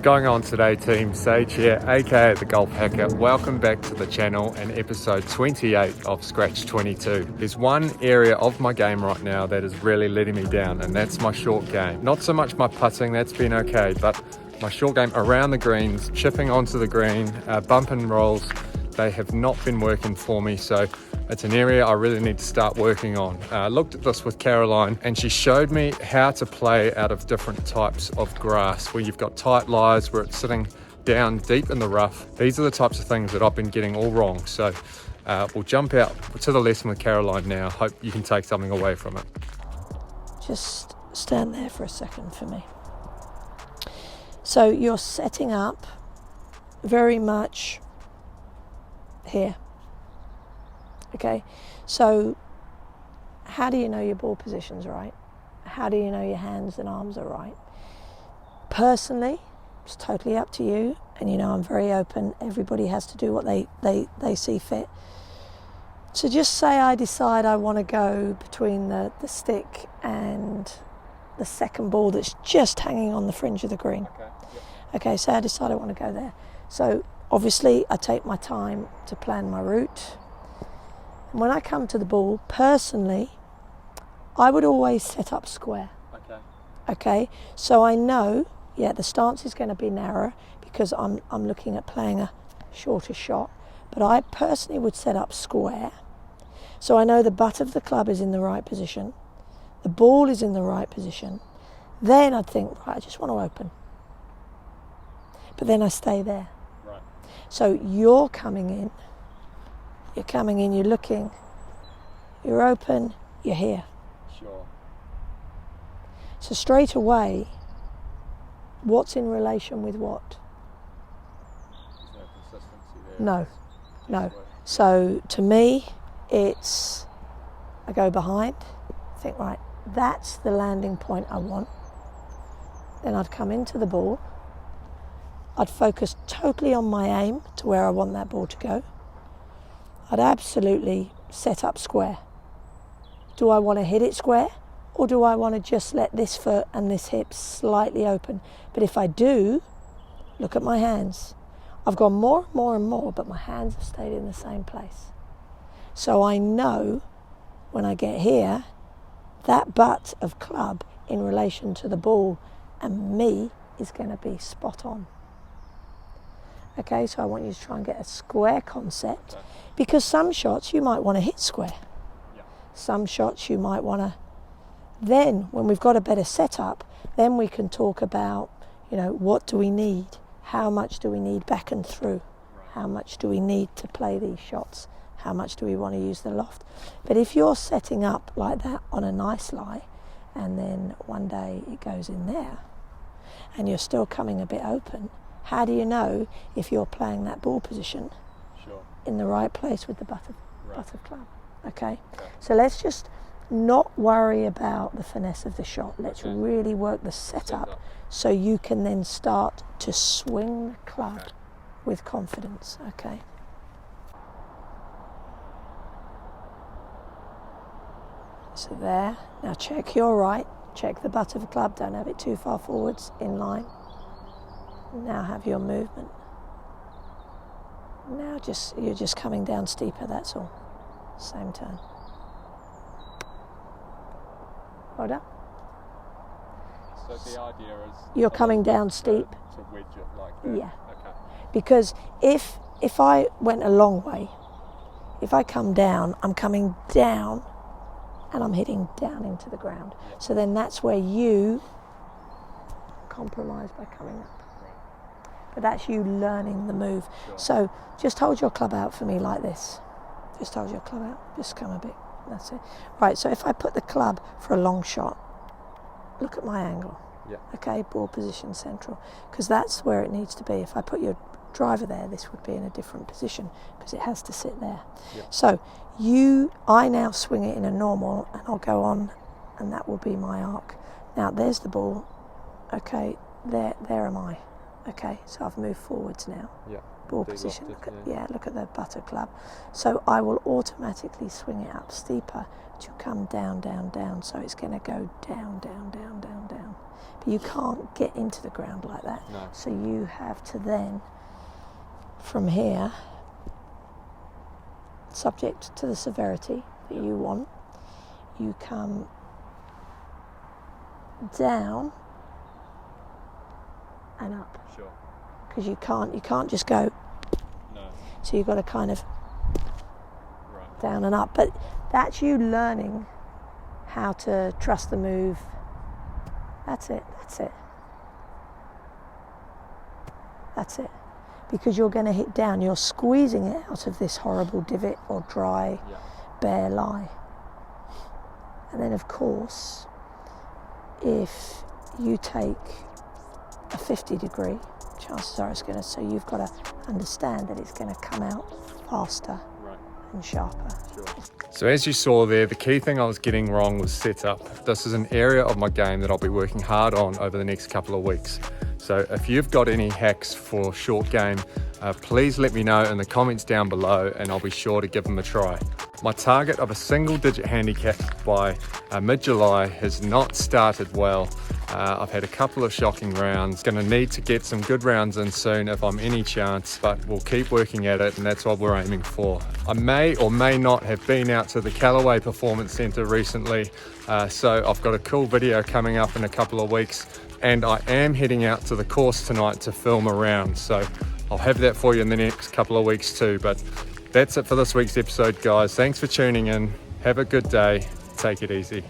going on today, team? Sage here, aka the Golf Hackr. Welcome back to the channel and episode 28 of Scratch22. There's one area of my game right now that is really letting me down, and that's my short game. Not so much my putting, that's been okay, but my short game around the greens, chipping onto the green, bump and rolls, they have not been working for me, so it's an area I really need to start working on. I looked at this with Caroline and she showed me how to play out of different types of grass, where you've got tight lies, where it's sitting down deep in the rough. These are the types of things that I've been getting all wrong. So we'll jump out to the lesson with Caroline now. Hope you can take something away from it. Just stand there for a second for me. So you're setting up very much here. Okay, so how do you know your ball position's right? How do you know your hands and arms are right? Personally, it's totally up to you, and you know I'm very open. Everybody has to do what they see fit. So just say I decide I want to go between the stick and the second ball that's just hanging on the fringe of the green. Okay, so I decide I want to go there. So obviously I take my time to plan my route. When I come to the ball, personally, I would always set up square. Okay, so I know, the stance is going to be narrower because I'm looking at playing a shorter shot, but I personally would set up square. So I know the butt of the club is in the right position, the ball is in the right position. Then I'd think, right, I just want to open. But then I stay there. Right. So you're coming in, you're looking, you're open, you're here. Sure. So straight away, what's in relation with what? There's no consistency there. No. So to me, it's, I go behind, think, right, that's the landing point I want. Then I'd come into the ball. I'd focus totally on my aim to where I want that ball to go. I'd absolutely set up square. Do I want to hit it square, or do I want to just let this foot and this hip slightly open? But if I do, look at my hands. I've gone more and more, but my hands have stayed in the same place. So I know when I get here, that butt of club in relation to the ball and me is going to be spot on. Okay, so I want you to try and get a square concept, because some shots you might want to hit square. Yeah. Some shots you might want to, then when we've got a better setup, then we can talk about, what do we need? How much do we need back and through? How much do we need to play these shots? How much do we want to use the loft? But if you're setting up like that on a nice lie, and then one day it goes in there, and you're still coming a bit open, how do you know if you're playing that ball position in the right place with the butt of club? Okay? So let's just not worry about the finesse of the shot. Let's really work the setup so you can then start to swing the club with confidence. Okay? So there. Now check your right. Check the butt of the club. Don't have it too far forwards, in line. Now have your movement. Now you're just coming down steeper, that's all. Same turn. Hold up. So the idea is you're coming down steep. To wedge it like that. Yeah. Okay. Because if I went a long way, if I come down, I'm coming down and I'm hitting down into the ground. Yeah. So then that's where you compromise by coming up. But that's you learning the move. Sure. So just hold your club out for me like this. Just hold your club out. Just come a bit. That's it. Right, so if I put the club for a long shot, look at my angle. Yeah. Okay, ball position central. Because that's where it needs to be. If I put your driver there, this would be in a different position because it has to sit there. Yeah. So I now swing it in a normal and I'll go on, and that will be my arc. Now there's the ball. Okay, there am I. Okay, so I've moved forwards now. Yeah. Ball position. Look at the butter club. So I will automatically swing it up steeper to come down, down, down. So it's going to go down, down, down, down, down. But you can't get into the ground like that. No. So you have to then, from here, subject to the severity that you want, you come down and up. Sure. Because you can't just go. No. So you've got to kind of Right. down and up. But that's you learning how to trust the move. That's it. Because you're going to hit down, you're squeezing it out of this horrible divot or dry, bare lie. And then of course, if you take a 50-degree, chances are it's going to, so you've got to understand that it's going to come out faster and sharper. Sure. So as you saw there, the key thing I was getting wrong was setup. This is an area of my game that I'll be working hard on over the next couple of weeks. So if you've got any hacks for short game, please let me know in the comments down below and I'll be sure to give them a try. My target of a single-digit handicap by mid-July has not started well. I've had a couple of shocking rounds. Going to need to get some good rounds in soon if I'm any chance, but we'll keep working at it and that's what we're aiming for. I may or may not have been out to the Callaway Performance Centre recently, so I've got a cool video coming up in a couple of weeks and I am heading out to the course tonight to film a round, so I'll have that for you in the next couple of weeks too. But that's it for this week's episode, guys. Thanks for tuning in. Have a good day. Take it easy.